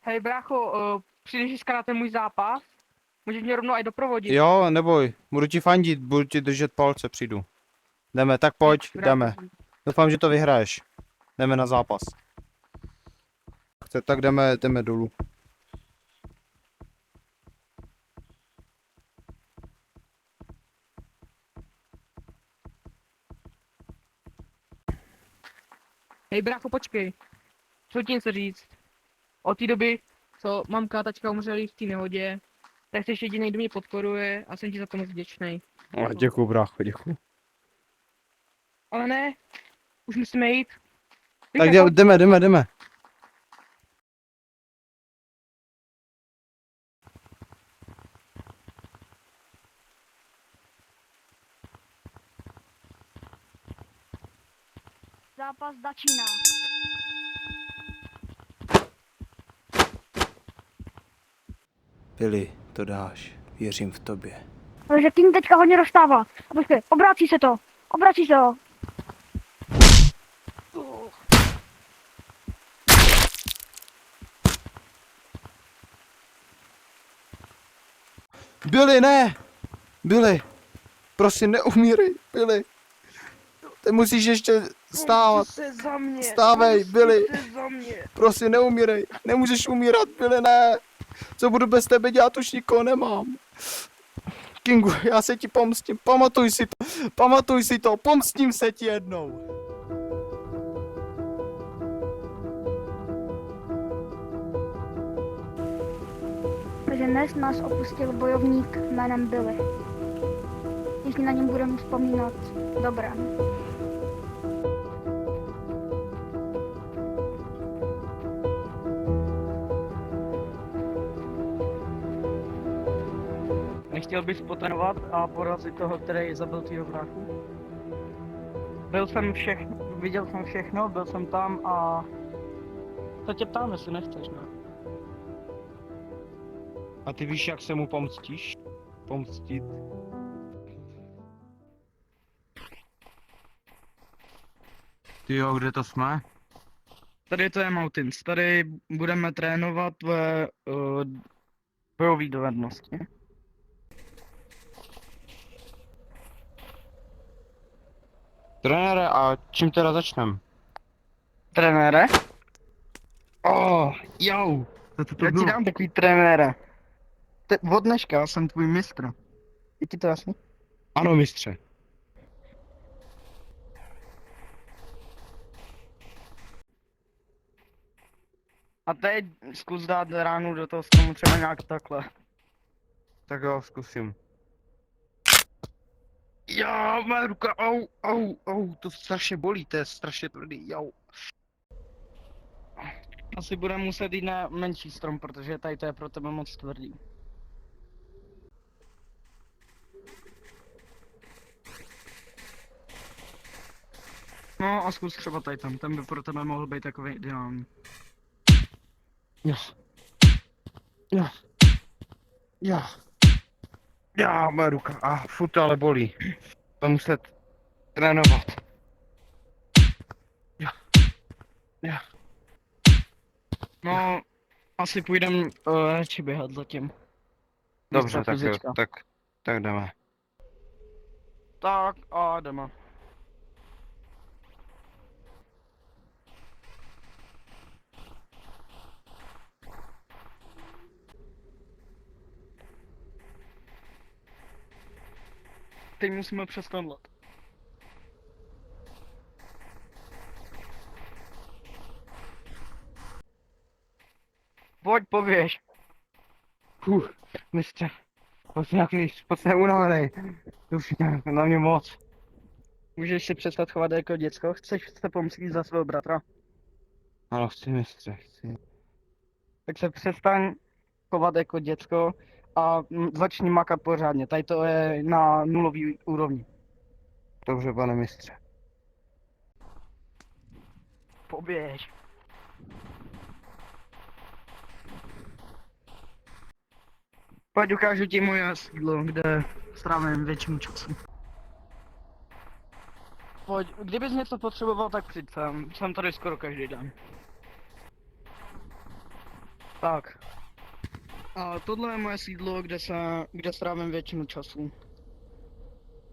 Hej brácho, přijdeš dneska na ten můj zápas? Můžeš mě rovnou i doprovodit. Jo, neboj, budu ti fandit, budu ti držet palce, přijdu. Jdeme, tak pojď, jdeme. Doufám, že to vyhraješ. Jdeme na zápas. Tak jdeme dolů. Hej brácho, počkej. Co ti něco říct? Od té doby, co mamka a tačka umřeli v té nehodě, tak jsi jediný, kdo mě podporuje a jsem ti za to moc vděčný. Děkuju, brácho, děkuju. Ale ne, už musíme jít. Tak Rychle, pojď. jdeme. Zápas začíná. Billy, to dáš. Věřím v tobě. Takže tým teďka hodně dostává. A počkej, obrací se to. Billy, ne! Billy, prosím, neumírej, Billy. Ty musíš ještě stávat. Se za mě, Stávej, Billy. se za mě. Prosím, neumírej. Nemůžeš umírat, Billy, ne. Co budu bez tebe dělat, už nikoho nemám. Kingu, já se ti pomstím, pamatuj si to, pomstím se ti jednou. Takže dnes nás opustil bojovník jménem Billy. Všichni na něm budeme vzpomínat dobré. Nechtěl bys potrénovat a porazit toho, který zabil tvýho bráchu? Viděl jsem všechno, byl jsem tam a... To tě ptám, jestli nechceš, ne? A ty víš, jak se mu pomstíš? Pomstit? Ty jo, kde to jsme? Tady to je Mountains, tady budeme trénovat tvoje bojové dovednosti. Trenére, a čím teda začnem? Trenére? Jo, já ti dám takový trenére. Od dneška jsem tvůj mistr. Je ti to jasný? Ano, mistře. A teď zkus dát ránu do toho stromu třeba nějak takhle. Tak jo, zkusím. Jo, má ruka, au, to strašně bolí, to je strašně tvrdý, jau. Asi budeme muset jít na menší strom, protože tady to je pro tebe moc tvrdý. No a zkus třeba tady tam, ten by pro tebe mohl být takový ideální. Já, má ruka, furt ale bolí. Budu muset trénovat. No, asi půjdem radši běhat zatím. Dobře, Místo tak jo, fyzička. tak jdeme. Tak a jdeme. Teď musíme přes ten let. Pojď, poběž. Mistře, pojď se unavený. To už je na mě moc. Můžeš si přestat chovat jako děcko? Chceš se pomstít za svého bratra? Ano, chci, mistře, chci. Tak se přestaň chovat jako děcko a začni makat pořádně. Tady to je na nulový úrovni. Dobře, pane mistře. Poběž. Pojď, ukážu ti moje sídlo, kde strávím většinu času. Pojď, kdybys něco potřeboval, tak přijď sem. Jsem tady skoro každý den. Tak. A tohle je moje sídlo, kde strávím většinu času.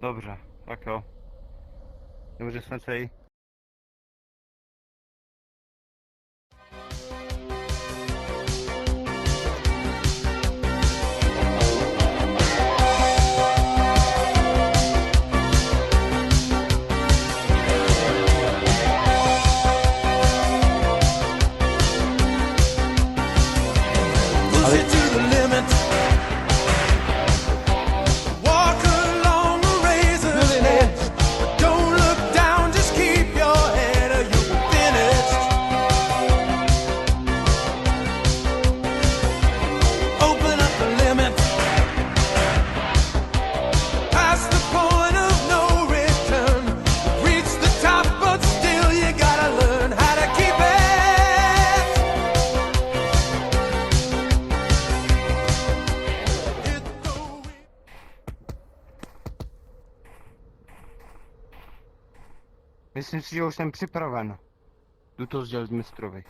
Dobře, tak jo. Dobře, sensei. Push it to the limit. Walk along the razor's edge. But don't look down, just keep your head or you'll be finished. Open up the limit. Past the point of no return. Reach the top, but still you gotta learn how to keep it. Hit the Myslím si, že už jsem připraven. Jdu to sdělit mistrovi.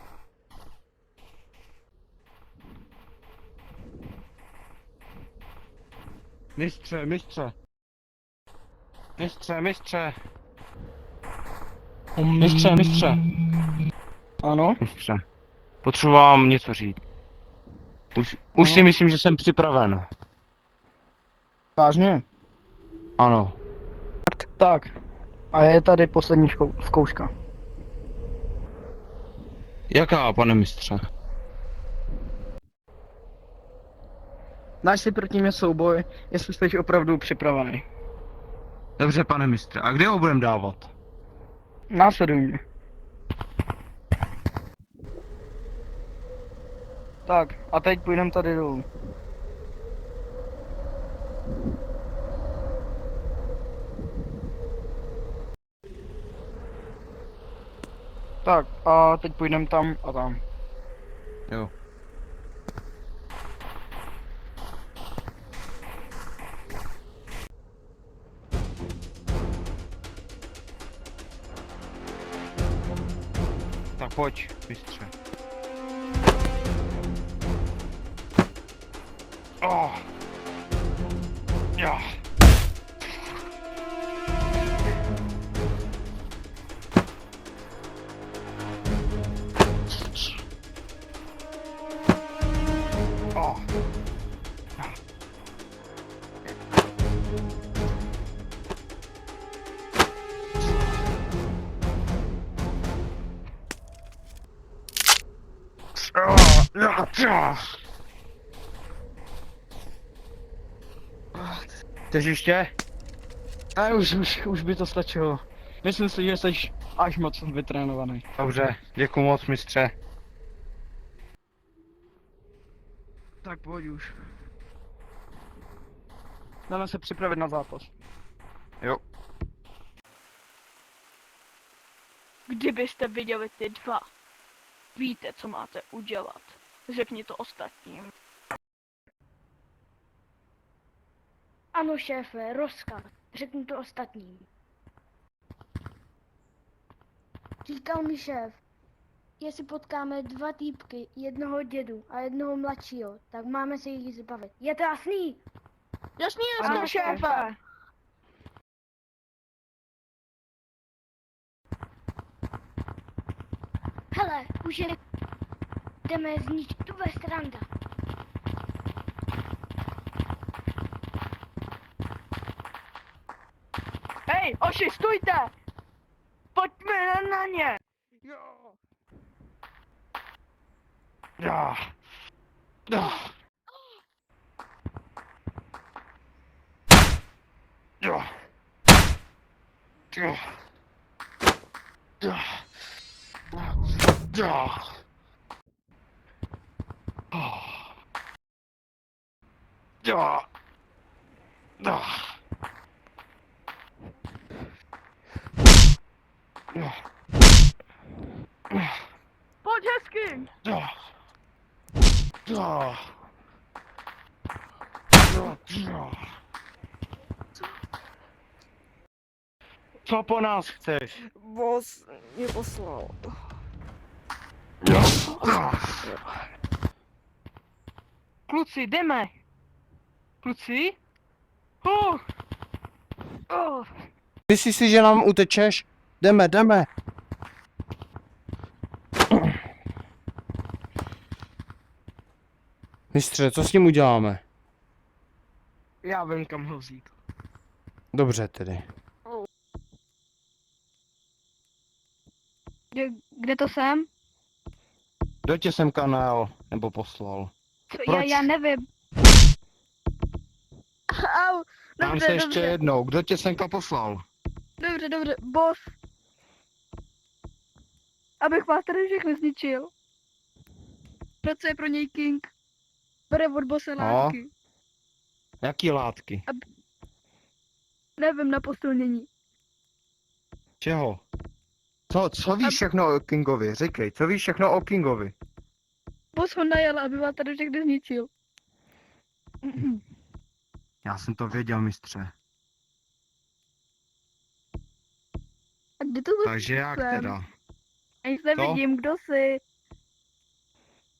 Mistře, mistře. Mistře, mistře. Mistře, mistře. Ano? Mistře. Potřebuji vám něco říct. Už si myslím, že jsem připraven. Vážně? Ano. Tak. A je tady poslední zkouška. Jaká, pane mistře? Dáš si proti mě souboj, jestli jsi opravdu připravený. Dobře, pane mistře. A kde ho budeme dávat? Následuj mě. Tak, a teď půjdeme tady dolů. Tak, a teď půjdeme tam a tam. Jo. Tak pojď, mistře. Oh. Ja. Oh. Chceš ještě? Ne, už by to stačilo. Myslím si, že jsi až moc vytrénovaný. Dobře, děkuji moc, mistře. Tak pojď už. Jdeme se připravit na zápas. Jo. Kdybyste viděli ty dva, víte, co máte udělat. Řekni to ostatním. Ano, šéfe, rozkaz. Řeknu to ostatním. Říkal mi šéf, jestli potkáme dva týpky, jednoho dědu a jednoho mladšího, tak máme se jich zbavit. Je to jasný? Jasný, Ano, jasný, šéfe. Hele, už jdeme zničit tu Westranda. Hej, oši, stůjte! Pojďme na ně! Jo. Ja. Ja. Ja. Ja. Ja. Ja. Ja. Ja. Ja. Pojď hezky! Ja. Ja. Ja. Ja. Co po nás chceš? Boss mě poslal. Ja. Kluci, jdeme! Kluci? Oh. Myslíš si, že nám utečeš? Jdeme. Mistře, co s ním uděláme? Já vím, kam ho vzít. Dobře tedy. Kde to jsem? Kdo tě sem kanál nebo poslal? Co, Proč? já nevím. Au, Dám se ještě jednou, kdo tě semka poslal? dobře, boss. Abych vás tady všechny zničil. Proč je pro něj king? Bere od bose látky. Jaký látky? Nevím, na postolnění. Čeho? Co víš všechno o Kingovi? Říkej, co víš všechno o Kingovi? Boss ho najel, aby vás tady všechny zničil. Já jsem to věděl, mistře. A kde to Takže jak jsem? teda? Ani Co? nevidím, kdo jsi.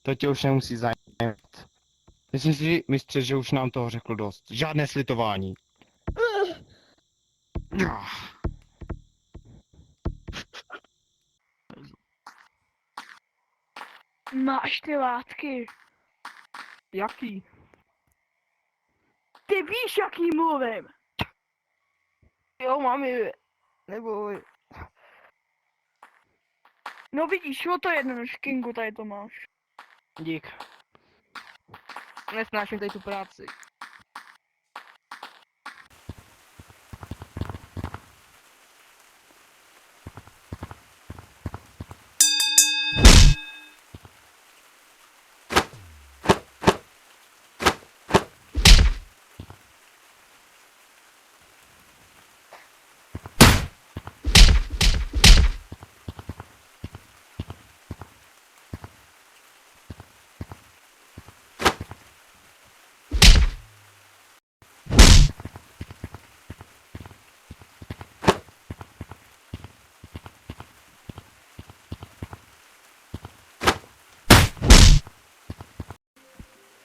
To tě už nemusí zajímat. Myslím si, mistře, že už nám toho řekl dost. Žádné slitování. Máš ty látky. Jaký? Ty víš, jaký mluvím. Jo, mám je. Nebo... No vidíš, o to jedno, než Kingu tady to máš. Dík. Nesnáším tady tu práci.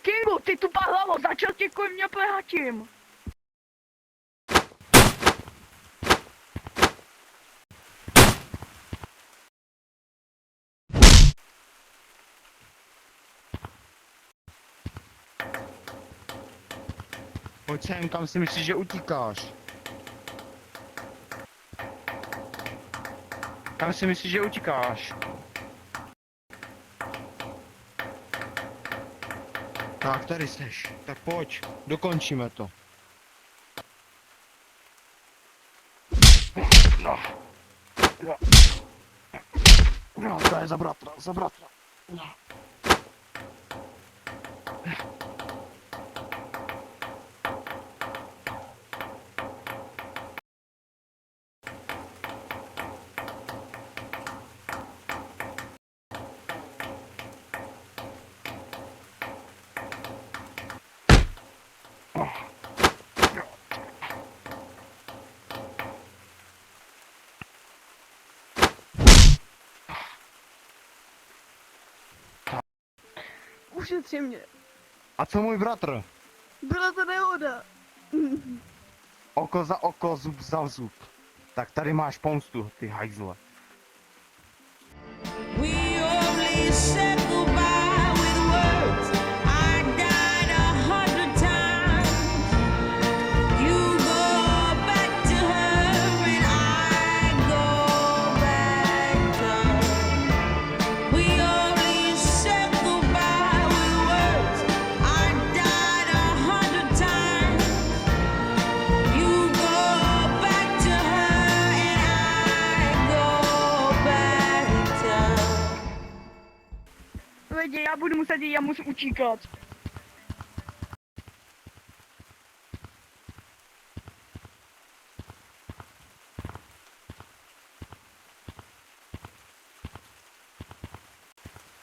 Kingu, ty tupá hlavo, začal tě kolem mě plehatím. Pojď sem, kam si myslíš, že utíkáš? Kam si myslíš, že utíkáš? Tak, tady seš. Tak pojď, dokončíme to. No. No, to je za bratra, za bratra. No. Ušetři mě. A co můj bratr? Byla to nehoda. Oko za oko, zub za zub. Tak tady máš pomstu, ty hajzle. We only said goodbye with words. I died 100 times. You go back to her and I go back to her. We only said goodbye with words. I died 100 times. You go back to her and I go back to her. Lidi, já budu muset jít, já musím utíkat.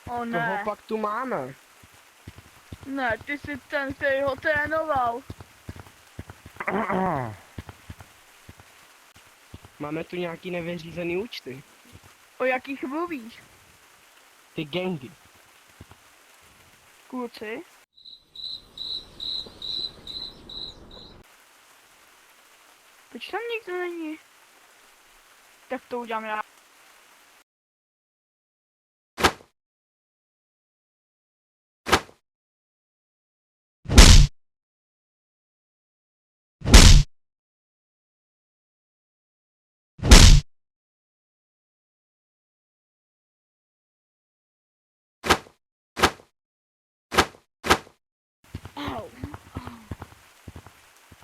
O ne, Koho pak tu máme? ne, ty jsi ten, který ho trénoval. Máme tu nějaký nevyřízený účty. O jakých mluvíš, Ty gangy. kluci? Proč tam nikdo není? Tak to udělám já. Au.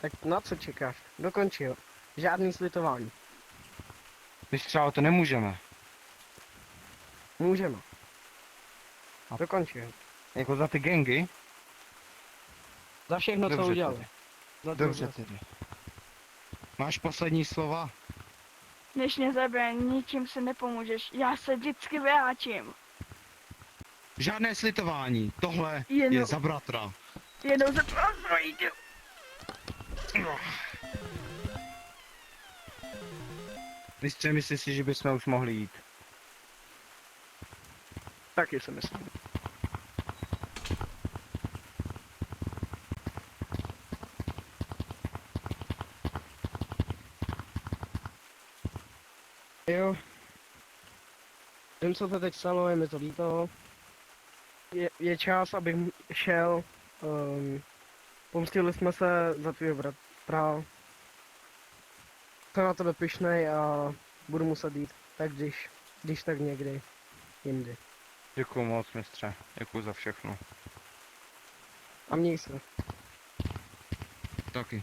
Tak na co čekáš? Dokončil. Žádný slitování. Mistře, ale to nemůžeme. Můžeme. Dokončil. Jako za ty gangy? Za všechno, co Dobře udělal. tedy. Za to, Dobře že- tedy. Máš poslední slova? Než mě zabije, ničím se nepomůžeš. Já se vždycky vrátím. Žádné slitování. Tohle Jenom- je za bratra. Jednou se projdu. Mistře, myslíš si, že bychom už mohli jít? Taky si myslím. Jo. Vím, co to teď stalo, je mi to líto. Je čas, abych šel. Pomstili jsme se za tvýho bratra. Jsem na tebe pyšnej a budu muset jít. Tak když tak někdy jindy. Děkuju moc, mistře. Děkuju za všechno. A měj se. Taky.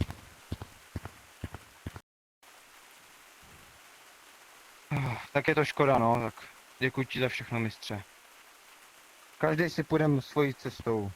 Tak je to škoda, no, tak děkuji ti za všechno, mistře. Každý si půjdeme svojí cestou.